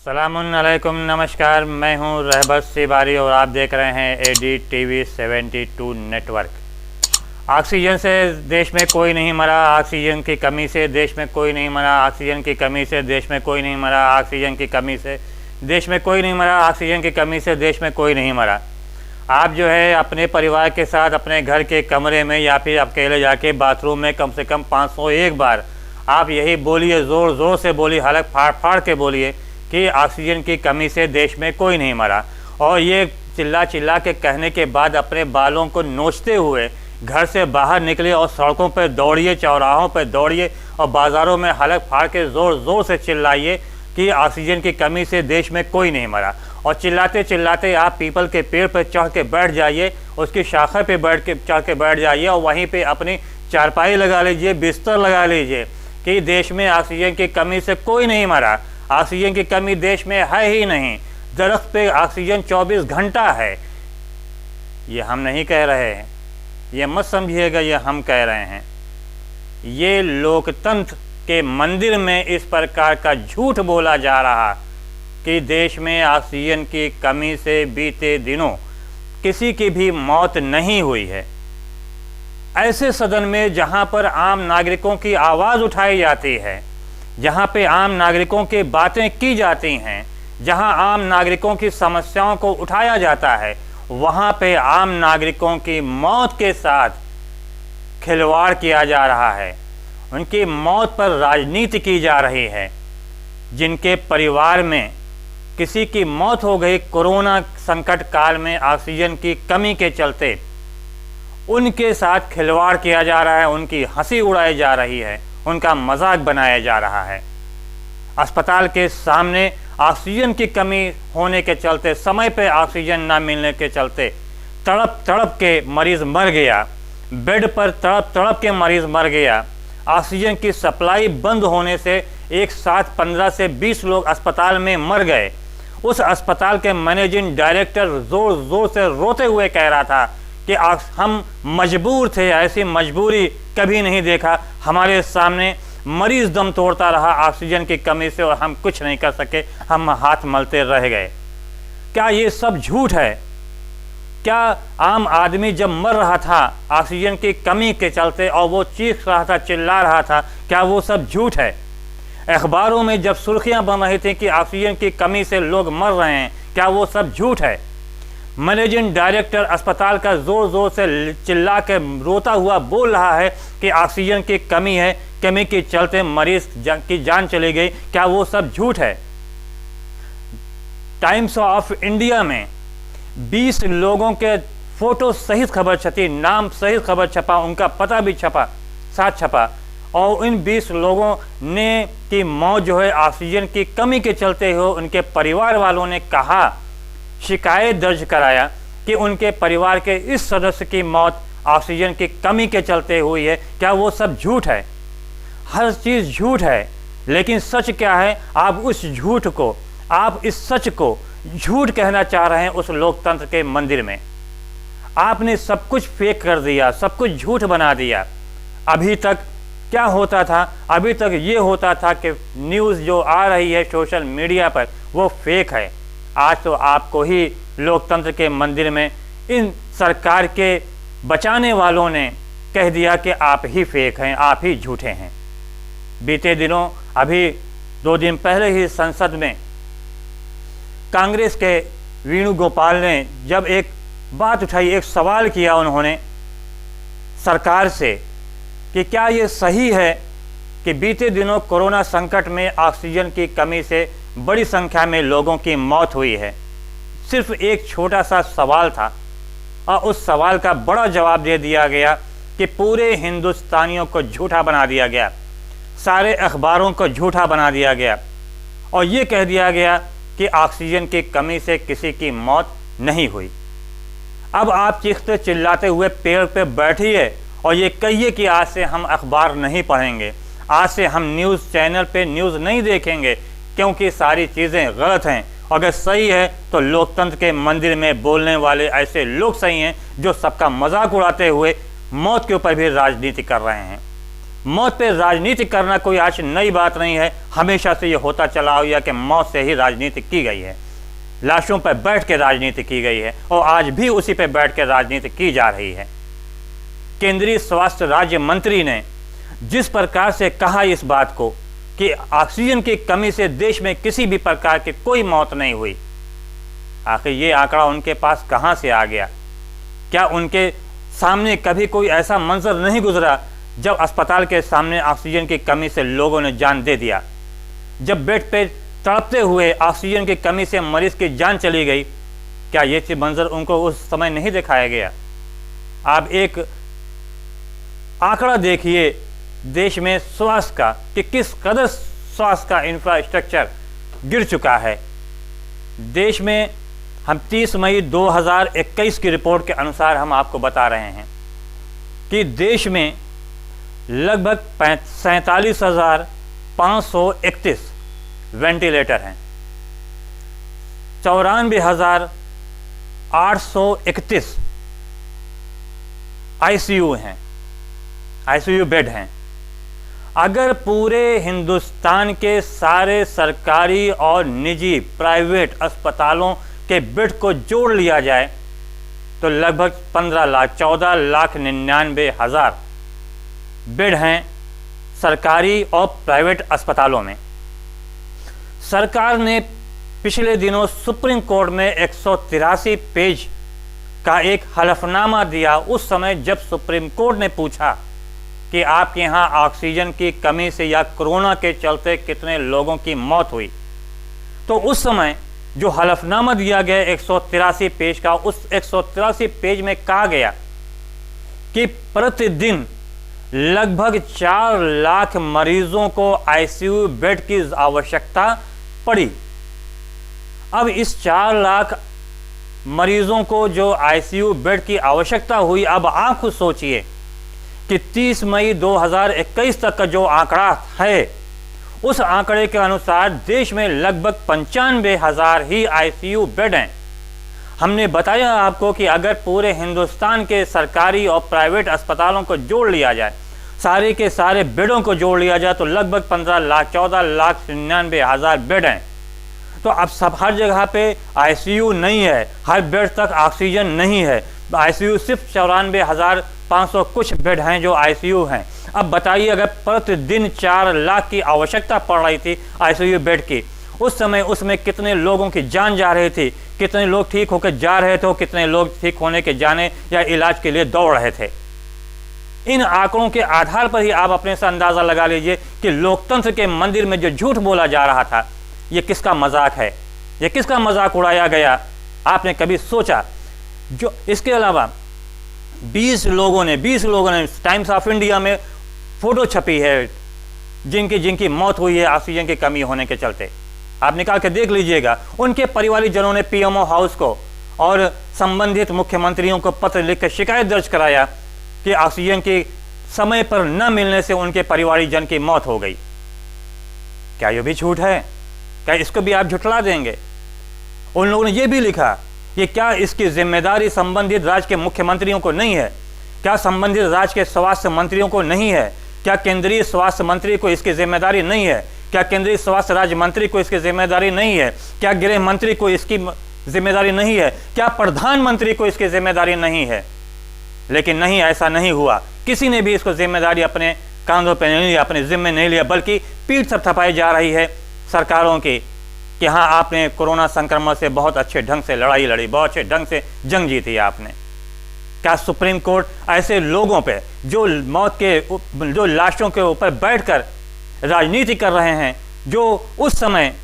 सलामुन अलैकुम, नमस्कार। मैं हूं रहबत सिबारी और आप देख रहे हैं ADTV 72 नेटवर्क। ऑक्सीजन से देश में कोई नहीं मरा, ऑक्सीजन की कमी से देश में कोई नहीं मरा, ऑक्सीजन की कमी से देश में कोई नहीं मरा, ऑक्सीजन की कमी से देश में कोई नहीं मरा, ऑक्सीजन की कमी से देश में कोई नहीं मरा। आप जो है अपने परिवार के साथ अपने घर के कमरे में या फिर अकेले जाके बाथरूम में कम से कम 501 बार आप यही बोलिए, ज़ोर ज़ोर से बोलिए, हलक फाड़ फाड़ के बोलिए कि ऑक्सीजन की कमी से देश में कोई नहीं मरा। और ये चिल्ला चिल्ला के कहने के बाद अपने बालों को नोचते हुए घर से बाहर निकले और सड़कों पर दौड़िए, चौराहों पर दौड़िए और बाज़ारों में हलक फाड़ के ज़ोर ज़ोर से चिल्लाइए कि ऑक्सीजन की कमी से देश में कोई नहीं मरा। और चिल्लाते चिल्लाते आप पीपल के पेड़ पर चढ़ के बैठ जाइए, उसकी शाखा पे चढ़ के बैठ जाइए और वहीं पे अपनी चारपाई लगा लीजिए, बिस्तर लगा लीजिए कि देश में ऑक्सीजन की कमी से कोई नहीं मरा। ऑक्सीजन की कमी देश में है ही नहीं। दरख्त पे ऑक्सीजन 24 घंटा है। ये हम नहीं कह रहे हैं, ये मत समझिएगा, ये हम कह रहे हैं। ये लोकतंत्र के मंदिर में इस प्रकार का झूठ बोला जा रहा कि देश में ऑक्सीजन की कमी से बीते दिनों किसी की भी मौत नहीं हुई है। ऐसे सदन में जहां पर आम नागरिकों की आवाज़ उठाई जाती है, जहां पे आम नागरिकों की बातें की जाती हैं, जहां आम नागरिकों की समस्याओं को उठाया जाता है, वहां पे आम नागरिकों की मौत के साथ खिलवाड़ किया जा रहा है। उनकी मौत पर राजनीति की जा रही है। जिनके परिवार में किसी की मौत हो गई कोरोना संकट काल में ऑक्सीजन की कमी के चलते, उनके साथ खिलवाड़ किया जा रहा है, उनकी हंसी उड़ाई जा रही है, उनका मजाक बनाया जा रहा है। अस्पताल के सामने ऑक्सीजन की कमी होने के चलते, समय पे ऑक्सीजन ना मिलने के चलते तड़प तड़प के मरीज मर गया, बेड पर तड़प तड़प के मरीज मर गया। ऑक्सीजन की सप्लाई बंद होने से एक साथ 15 से 20 लोग अस्पताल में मर गए। उस अस्पताल के मैनेजिंग डायरेक्टर जोर जोर से रोते हुए कह रहा था कि हम मजबूर थे, ऐसी मजबूरी कभी नहीं देखा। हमारे सामने मरीज दम तोड़ता रहा ऑक्सीजन की कमी से और हम कुछ नहीं कर सके, हम हाथ मलते रह गए। क्या ये सब झूठ है? क्या आम आदमी जब मर रहा था ऑक्सीजन की कमी के चलते और वो चीख रहा था, चिल्ला रहा था, क्या वो सब झूठ है? अखबारों में जब सुर्खियां बन रही थी कि ऑक्सीजन की कमी से लोग मर रहे हैं, क्या वो सब झूठ है? मैनेजिंग डायरेक्टर अस्पताल का जोर जोर से चिल्ला के रोता हुआ बोल रहा है कि ऑक्सीजन की कमी है, कमी के चलते मरीज की जान चली गई, क्या वो सब झूठ है? टाइम्स ऑफ इंडिया में 20 लोगों के फोटो सहित खबर छपी, नाम सहित खबर छपा, उनका पता भी छपा, साथ छपा। और इन 20 लोगों ने की मौत जो है ऑक्सीजन की कमी के चलते हो, उनके परिवार वालों ने कहा, शिकायत दर्ज कराया कि उनके परिवार के इस सदस्य की मौत ऑक्सीजन की कमी के चलते हुई है। क्या वो सब झूठ है? हर चीज़ झूठ है, लेकिन सच क्या है? आप उस झूठ को, आप इस सच को झूठ कहना चाह रहे हैं उस लोकतंत्र के मंदिर में। आपने सब कुछ फेक कर दिया, सब कुछ झूठ बना दिया। अभी तक क्या होता था? अभी तक ये होता था कि न्यूज़ जो आ रही है सोशल मीडिया पर वो फेक है। आज तो आपको ही लोकतंत्र के मंदिर में इन सरकार के बचाने वालों ने कह दिया कि आप ही फेक हैं, आप ही झूठे हैं। बीते दिनों, अभी 2 दिन पहले ही संसद में कांग्रेस के वेणुगोपाल ने जब एक बात उठाई, एक सवाल किया उन्होंने सरकार से कि क्या ये सही है कि बीते दिनों कोरोना संकट में ऑक्सीजन की कमी से बड़ी संख्या में लोगों की मौत हुई है। सिर्फ एक छोटा सा सवाल था और उस सवाल का बड़ा जवाब दे दिया गया कि पूरे हिंदुस्तानियों को झूठा बना दिया गया, सारे अखबारों को झूठा बना दिया गया और ये कह दिया गया कि ऑक्सीजन की कमी से किसी की मौत नहीं हुई। अब आप चीखते चिल्लाते हुए पेड़ पे बैठिए और ये कहिए कि आज से हम अखबार नहीं पढ़ेंगे, आज से हम न्यूज़ चैनल पे न्यूज़ नहीं देखेंगे, क्योंकि सारी चीज़ें गलत हैं। अगर सही है तो लोकतंत्र के मंदिर में बोलने वाले ऐसे लोग सही हैं जो सबका मजाक उड़ाते हुए मौत के ऊपर भी राजनीति कर रहे हैं। मौत पे राजनीति करना कोई आज नई बात नहीं है, हमेशा से ये होता चला हुआ कि मौत से ही राजनीति की गई है, लाशों पर बैठ के राजनीति की गई है और आज भी उसी पे बैठ के राजनीति की जा रही है। केंद्रीय स्वास्थ्य राज्य मंत्री ने जिस प्रकार से कहा इस बात को कि ऑक्सीजन की कमी से देश में किसी भी प्रकार की कोई मौत नहीं हुई, आखिर ये आंकड़ा उनके पास कहां से आ गया? क्या उनके सामने कभी कोई ऐसा मंजर नहीं गुजरा जब अस्पताल के सामने ऑक्सीजन की कमी से लोगों ने जान दे दिया, जब बेड पे तड़पते हुए ऑक्सीजन की कमी से मरीज की जान चली गई? क्या ये मंजर उनको उस समय नहीं दिखाया गया? आप एक आंकड़ा देखिए देश में स्वास्थ्य का कि किस कदर स्वास्थ्य का इंफ्रास्ट्रक्चर गिर चुका है। देश में हम 30 मई 2021 की रिपोर्ट के अनुसार हम आपको बता रहे हैं कि देश में लगभग 47,531 वेंटिलेटर हैं, 94,831 आईसीयू हैं, आईसीयू बेड हैं। अगर पूरे हिंदुस्तान के सारे सरकारी और निजी प्राइवेट अस्पतालों के बेड को जोड़ लिया जाए तो लगभग 14,99,000 बेड हैं सरकारी और प्राइवेट अस्पतालों में। सरकार ने पिछले दिनों सुप्रीम कोर्ट में 183 पेज का एक हलफनामा दिया, उस समय जब सुप्रीम कोर्ट ने पूछा कि आपके यहाँ ऑक्सीजन की कमी से या कोरोना के चलते कितने लोगों की मौत हुई, तो उस समय जो हलफनामा दिया गया 183 पेज का, उस 183 पेज में कहा गया कि प्रतिदिन लगभग 4 लाख मरीजों को आईसीयू बेड की आवश्यकता पड़ी। अब इस 4 लाख मरीजों को जो आईसीयू बेड की आवश्यकता हुई, अब आप खुद सोचिए कि 30 मई 2021 तक का जो आंकड़ा है, उस आंकड़े के अनुसार देश में लगभग 95,000 ही आईसीयू बेड हैं। हमने बताया आपको कि अगर पूरे हिंदुस्तान के सरकारी और प्राइवेट अस्पतालों को जोड़ लिया जाए, सारे के सारे बेडों को जोड़ लिया जाए तो लगभग 14,99,000 बेड हैं। तो अब सब हर जगह पे आईसीयू नहीं है, हर बेड तक ऑक्सीजन नहीं है, आईसीयू सिर्फ 94,500 कुछ बेड हैं जो आईसीयू हैं। अब बताइए अगर प्रतिदिन 4 लाख की आवश्यकता पड़ रही थी आईसीयू बेड की, उस समय उसमें कितने लोगों की जान जा रही थी, कितने लोग ठीक होकर जा रहे थे, कितने लोग ठीक होने के जाने या इलाज के लिए दौड़ रहे थे। इन आंकड़ों के आधार पर ही आप अपने से अंदाजा लगा लीजिए कि लोकतंत्र के मंदिर में जो झूठ बोला जा रहा था, ये किसका मजाक है, ये किसका मजाक उड़ाया गया? आपने कभी सोचा? जो इसके अलावा 20 लोगों ने टाइम्स ऑफ इंडिया में फोटो छपी है जिनकी मौत हुई है ऑक्सीजन की कमी होने के चलते। आप निकाल के देख लीजिएगा। उनके परिवारीजनों ने पीएमओ हाउस को और संबंधित मुख्यमंत्रियों को पत्र लिखकर शिकायत दर्ज कराया कि ऑक्सीजन की समय पर न मिलने से उनके परिवारीजन की मौत हो गई। क्या यह भी झूठ है? क्या इसको भी आप झुठला देंगे? उन लोगों ने यह भी लिखा कि क्या इसकी जिम्मेदारी संबंधित राज्य के मुख्यमंत्रियों को नहीं है? क्या संबंधित राज्य के स्वास्थ्य मंत्रियों को नहीं है? क्या केंद्रीय स्वास्थ्य मंत्री को इसकी जिम्मेदारी नहीं है? क्या केंद्रीय स्वास्थ्य राज्य मंत्री को इसकी जिम्मेदारी नहीं है? क्या गृह मंत्री को इसकी जिम्मेदारी नहीं है? क्या प्रधानमंत्री को इसकी जिम्मेदारी नहीं है? लेकिन नहीं, ऐसा नहीं हुआ। किसी ने भी इसको जिम्मेदारी अपने कांधों पर नहीं लिया, अपने जिम्मे नहीं लिया, बल्कि पीठ थपथपाई जा रही है सरकारों की कि हाँ आपने कोरोना संक्रमण से बहुत अच्छे ढंग से लड़ाई लड़ी, बहुत अच्छे ढंग से जंग जीती आपने। क्या सुप्रीम कोर्ट ऐसे लोगों पे जो जो लाशों के ऊपर बैठकर राजनीति कर रहे हैं, जो उस समय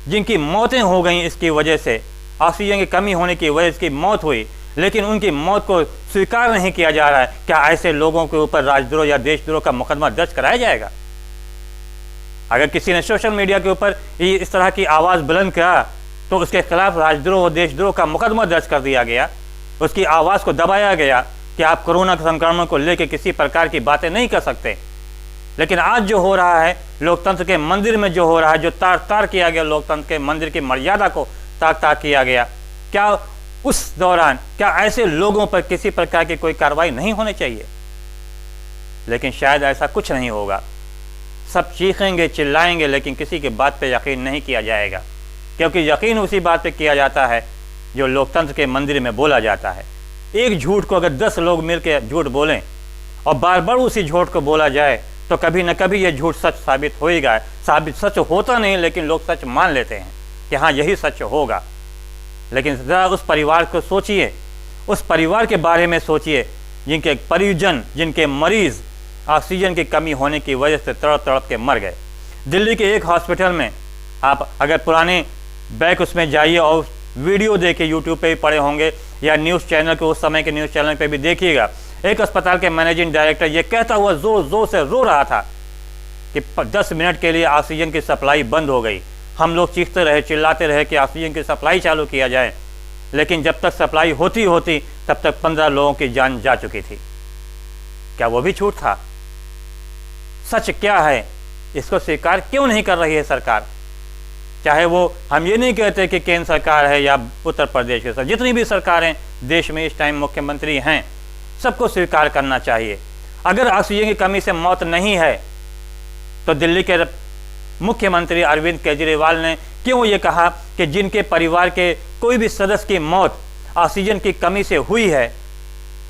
जिनकी मौतें हो गई इसकी वजह से, ऑक्सीजन की कमी होने की वजह से मौत हुई, लेकिन उनकी मौत को स्वीकार नहीं किया जा रहा है, क्या ऐसे लोगों के ऊपर राजद्रोह या देशद्रोह का मुकदमा दर्ज कराया जाएगा? अगर किसी ने सोशल मीडिया के ऊपर इस तरह की आवाज़ बुलंद किया तो उसके खिलाफ राजद्रोह और देशद्रोह का मुकदमा दर्ज कर दिया गया, उसकी आवाज़ को दबाया गया कि आप कोरोना संक्रमण को लेकर किसी प्रकार की बातें नहीं कर सकते। लेकिन आज जो हो रहा है लोकतंत्र के मंदिर में, जो हो रहा है, जो तार किया गया लोकतंत्र के मंदिर की मर्यादा को ताक किया गया, क्या उस दौरान क्या ऐसे लोगों पर किसी प्रकार की कोई कार्रवाई नहीं होनी चाहिए? लेकिन शायद ऐसा कुछ नहीं होगा। सब चीखेंगे, चिल्लाएंगे, लेकिन किसी की बात पे यकीन नहीं किया जाएगा, क्योंकि यकीन उसी बात पे किया जाता है जो लोकतंत्र के मंदिर में बोला जाता है। एक झूठ को अगर 10 लोग मिलकर झूठ बोलें और बार बार उसी झूठ को बोला जाए तो कभी न कभी ये झूठ सच साबित होएगा। साबित सच होता नहीं, लेकिन लोग सच मान लेते हैं कि हाँ यही सच होगा। लेकिन ज़रा उस परिवार को सोचिए, उस परिवार के बारे में सोचिए जिनके परिजन, जिनके मरीज़ ऑक्सीजन की कमी होने की वजह से तड़प तड़प के मर गए। दिल्ली के एक हॉस्पिटल में आप अगर पुराने बैक उसमें जाइए और वीडियो देखिए, यूट्यूब पे भी पड़े होंगे या न्यूज़ चैनल के, उस समय के न्यूज़ चैनल पे भी देखिएगा, एक अस्पताल के मैनेजिंग डायरेक्टर ये कहता हुआ जोर जोर से रो रहा था कि 10 मिनट के लिए ऑक्सीजन की सप्लाई बंद हो गई। हम लोग चीखते रहे, चिल्लाते रहे कि ऑक्सीजन की सप्लाई चालू किया जाए, लेकिन जब तक सप्लाई होती होती तब तक 15 लोगों की जान जा चुकी थी। क्या वो भी झूठ था? सच क्या है, इसको स्वीकार क्यों नहीं कर रही है सरकार? चाहे वो, हम ये नहीं कहते कि केंद्र सरकार है या उत्तर प्रदेश की सरकार, जितनी भी सरकारें देश में इस टाइम मुख्यमंत्री हैं, सबको स्वीकार करना चाहिए। अगर ऑक्सीजन की कमी से मौत नहीं है तो दिल्ली के मुख्यमंत्री अरविंद केजरीवाल ने क्यों ये कहा कि जिनके परिवार के कोई भी सदस्य की मौत ऑक्सीजन की कमी से हुई है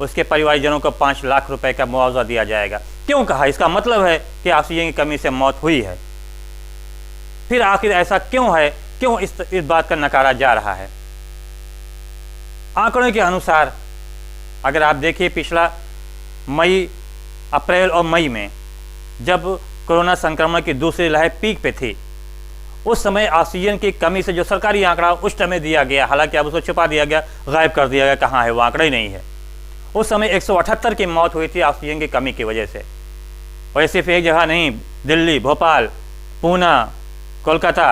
उसके परिवारजनों को 5 लाख रुपए का मुआवजा दिया जाएगा? क्यों कहा? इसका मतलब है कि ऑक्सीजन की कमी से मौत हुई है। फिर आखिर ऐसा क्यों है, क्यों इस बात का नकारा जा रहा है? आंकड़ों के अनुसार अगर आप देखिए, पिछला अप्रैल और मई में जब कोरोना संक्रमण की दूसरी लहर पीक पे थी, उस समय ऑक्सीजन की कमी से जो सरकारी आंकड़ा उस समय दिया गया, हालांकि अब उसको छुपा दिया गया, गायब कर दिया गया, कहाँ है वो आंकड़ा ही नहीं है। उस समय 178 की मौत हुई थी ऑक्सीजन की कमी की वजह से। और ये सिर्फ एक जगह नहीं, दिल्ली, भोपाल, पूना, कोलकाता,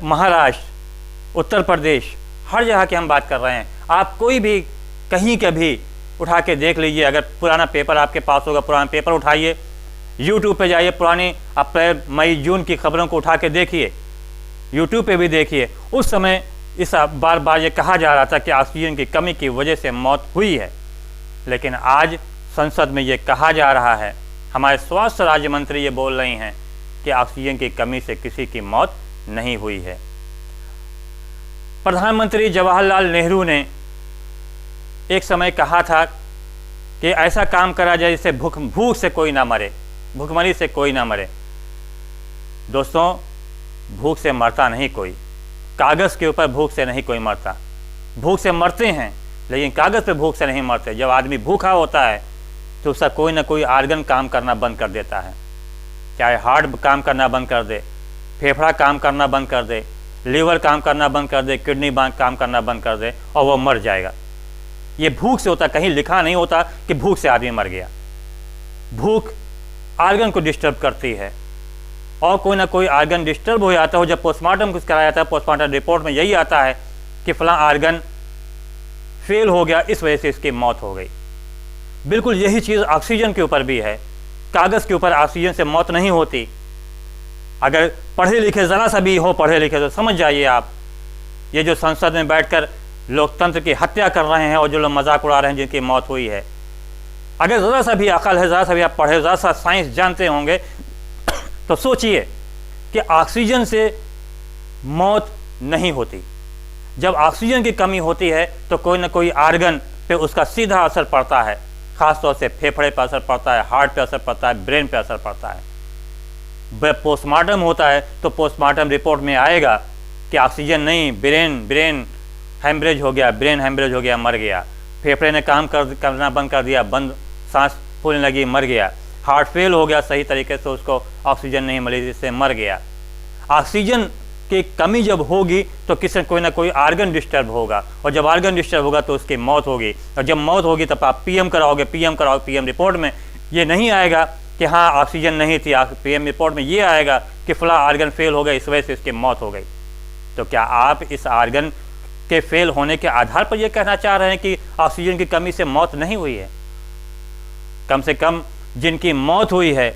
महाराष्ट्र, उत्तर प्रदेश, हर जगह की हम बात कर रहे हैं। आप कोई भी कहीं के भी उठा के देख लीजिए, अगर पुराना पेपर आपके पास होगा, पुराना पेपर उठाइए, यूट्यूब पे जाइए, पुरानी अप्रैल, मई, जून की खबरों को उठा के देखिए, यूट्यूब पे भी देखिए। उस समय इस बार बार ये कहा जा रहा था कि ऑक्सीजन की कमी की वजह से मौत हुई है, लेकिन आज संसद में ये कहा जा रहा है, हमारे स्वास्थ्य राज्य मंत्री ये बोल रही हैं कि ऑक्सीजन की कमी से किसी की मौत नहीं हुई है। प्रधानमंत्री जवाहरलाल नेहरू ने एक समय कहा था कि ऐसा काम करा जाए जिससे भूख से कोई ना मरे, भूखमरी से कोई ना मरे। दोस्तों, भूख से मरता नहीं कोई, कागज़ के ऊपर भूख से नहीं कोई मरता। भूख से मरते हैं लेकिन कागज़ पे भूख से नहीं मरते। जब आदमी भूखा होता है तो उसका कोई ना कोई आर्गन काम करना बंद कर देता है, चाहे हार्ट काम करना बंद कर दे, फेफड़ा काम करना बंद कर दे, लीवर काम करना बंद कर दे, किडनी काम करना बंद कर दे, और वो मर जाएगा। ये भूख से होता, कहीं लिखा नहीं होता कि भूख से आदमी मर गया। भूख आर्गन को डिस्टर्ब करती है, और कोई ना कोई आर्गन डिस्टर्ब हो जाता है। जब पोस्टमार्टम कुछ कराया जाता है, पोस्टमार्टम रिपोर्ट में यही आता है कि फलां आर्गन फेल हो गया, इस वजह से इसकी मौत हो गई। बिल्कुल यही चीज़ ऑक्सीजन के ऊपर भी है। कागज़ के ऊपर ऑक्सीजन से मौत नहीं होती। अगर पढ़े लिखे, ज़रा सा भी हो पढ़े लिखे, तो समझ जाइए आप, ये जो संसद में बैठकर लोकतंत्र की हत्या कर रहे हैं और जो लोग मजाक उड़ा रहे हैं जिनकी मौत हुई है, अगर ज़रा सा भी अकल है, ज़रा सा भी आप पढ़े, ज़रा सा साइंस जानते होंगे, तो सोचिए कि ऑक्सीजन से मौत नहीं होती। जब ऑक्सीजन की कमी होती है तो कोई ना कोई आर्गन पे उसका सीधा असर पड़ता है, ख़ासतौर से फेफड़े पर असर पड़ता है, हार्ट पे असर पड़ता है, ब्रेन पे असर पड़ता है। पोस्टमार्टम होता है तो पोस्टमार्टम रिपोर्ट में आएगा कि ऑक्सीजन नहीं, ब्रेन हेमरेज हो गया, ब्रेन हेमरेज हो गया, मर गया। फेफड़े ने काम करना बंद कर दिया, सांस फूलने लगी, मर गया। हार्ट फेल हो गया, सही तरीके से उसको ऑक्सीजन नहीं मिली, जिससे मर गया। ऑक्सीजन की कमी जब होगी तो किसी कोई ना कोई आर्गन डिस्टर्ब होगा, और जब आर्गन डिस्टर्ब होगा तो उसकी मौत होगी। और जब मौत होगी तब आप पीएम कराओगे, पीएम रिपोर्ट में ये नहीं आएगा कि हाँ ऑक्सीजन नहीं थी, पीएम रिपोर्ट में ये आएगा कि फला आर्गन फेल हो गया, इस वजह से इसकी मौत हो गई। तो क्या आप इस आर्गन के फेल होने के आधार पर यह कहना चाह रहे हैं कि ऑक्सीजन की कमी से मौत नहीं हुई है? कम से कम जिनकी मौत हुई है,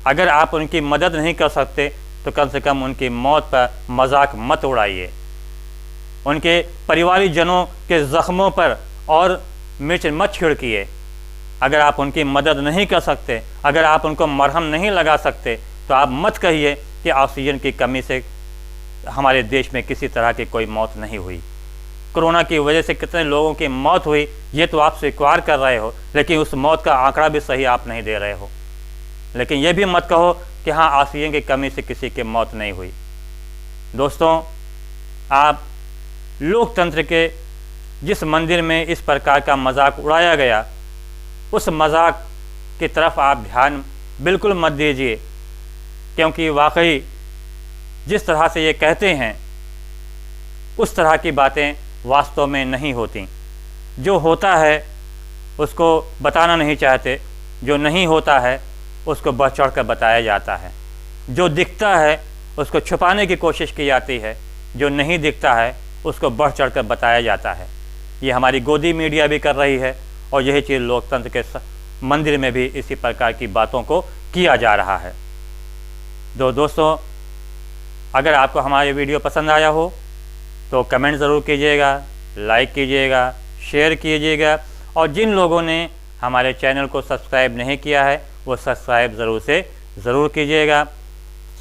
अगर आप उनकी मदद नहीं कर सकते तो कम से कम उनकी मौत पर मजाक मत उड़ाइए। उनके परिवारजनों के ज़ख्मों पर और मिर्च मत छिड़किए। अगर आप उनकी मदद नहीं कर सकते, अगर आप उनको मरहम नहीं लगा सकते, तो आप मत कहिए कि ऑक्सीजन की कमी से हमारे देश में किसी तरह की कोई मौत नहीं हुई। कोरोना की वजह से कितने लोगों की मौत हुई ये तो आप स्वीकार कर रहे हो, लेकिन उस मौत का आंकड़ा भी सही आप नहीं दे रहे हो। लेकिन ये भी मत कहो कि हाँ, ऑक्सीजन की कमी से किसी की मौत नहीं हुई। दोस्तों, आप लोकतंत्र के जिस मंदिर में इस प्रकार का मजाक उड़ाया गया, उस मजाक की तरफ आप ध्यान बिल्कुल मत दीजिए, क्योंकि वाकई जिस तरह से ये कहते हैं उस तरह की बातें वास्तव में नहीं होती। जो होता है उसको बताना नहीं चाहते, जो नहीं होता है उसको बढ़ चढ़ कर बताया जाता है, जो दिखता है उसको छुपाने की कोशिश की जाती है, जो नहीं दिखता है उसको बढ़ चढ़ कर बताया जाता है। ये हमारी गोदी मीडिया भी कर रही है और यही चीज़ लोकतंत्र के मंदिर में भी इसी प्रकार की बातों को किया जा रहा है। दोस्तों, अगर आपको हमारा वीडियो पसंद आया हो तो कमेंट ज़रूर कीजिएगा, लाइक कीजिएगा, शेयर कीजिएगा, और जिन लोगों ने हमारे चैनल को सब्सक्राइब नहीं किया है वो सब्सक्राइब ज़रूर कीजिएगा।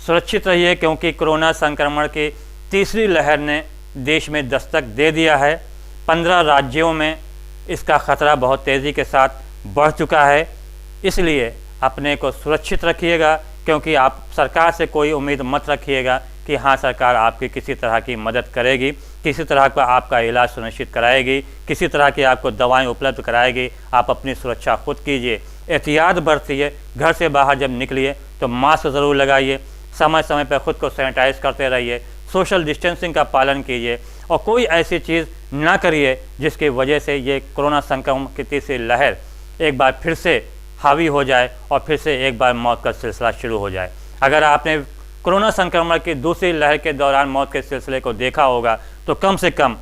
सुरक्षित रहिए, क्योंकि कोरोना संक्रमण की तीसरी लहर ने देश में दस्तक दे दिया है। 15 राज्यों में इसका ख़तरा बहुत तेज़ी के साथ बढ़ चुका है। इसलिए अपने को सुरक्षित रखिएगा, क्योंकि आप सरकार से कोई उम्मीद मत रखिएगा कि हाँ, सरकार आपकी किसी तरह की मदद करेगी, किसी तरह का आपका इलाज सुनिश्चित कराएगी, किसी तरह की आपको दवाएं उपलब्ध कराएगी। आप अपनी सुरक्षा खुद कीजिए, एहतियात बरतिए, घर से बाहर जब निकलिए तो मास्क ज़रूर लगाइए, समय समय पर ख़ुद को सैनिटाइज करते रहिए, सोशल डिस्टेंसिंग का पालन कीजिए, और कोई ऐसी चीज़ ना करिए जिसकी वजह से ये कोरोना संक्रमण की तीसरी लहर एक बार फिर से हावी हो जाए और फिर से एक बार मौत का सिलसिला शुरू हो जाए। अगर आपने कोरोना संक्रमण की दूसरी लहर के दौरान मौत के सिलसिले को देखा होगा तो कम से कम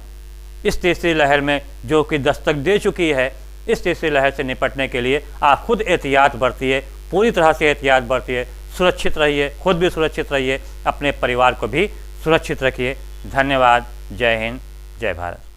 इस तीसरी लहर में जो कि दस्तक दे चुकी है, इस तीसरी लहर से निपटने के लिए आप खुद एहतियात बरतिए, पूरी तरह से एहतियात बरतिए, सुरक्षित रहिए, खुद भी सुरक्षित रहिए, अपने परिवार को भी सुरक्षित रखिए। धन्यवाद। जय हिंद, जय भारत।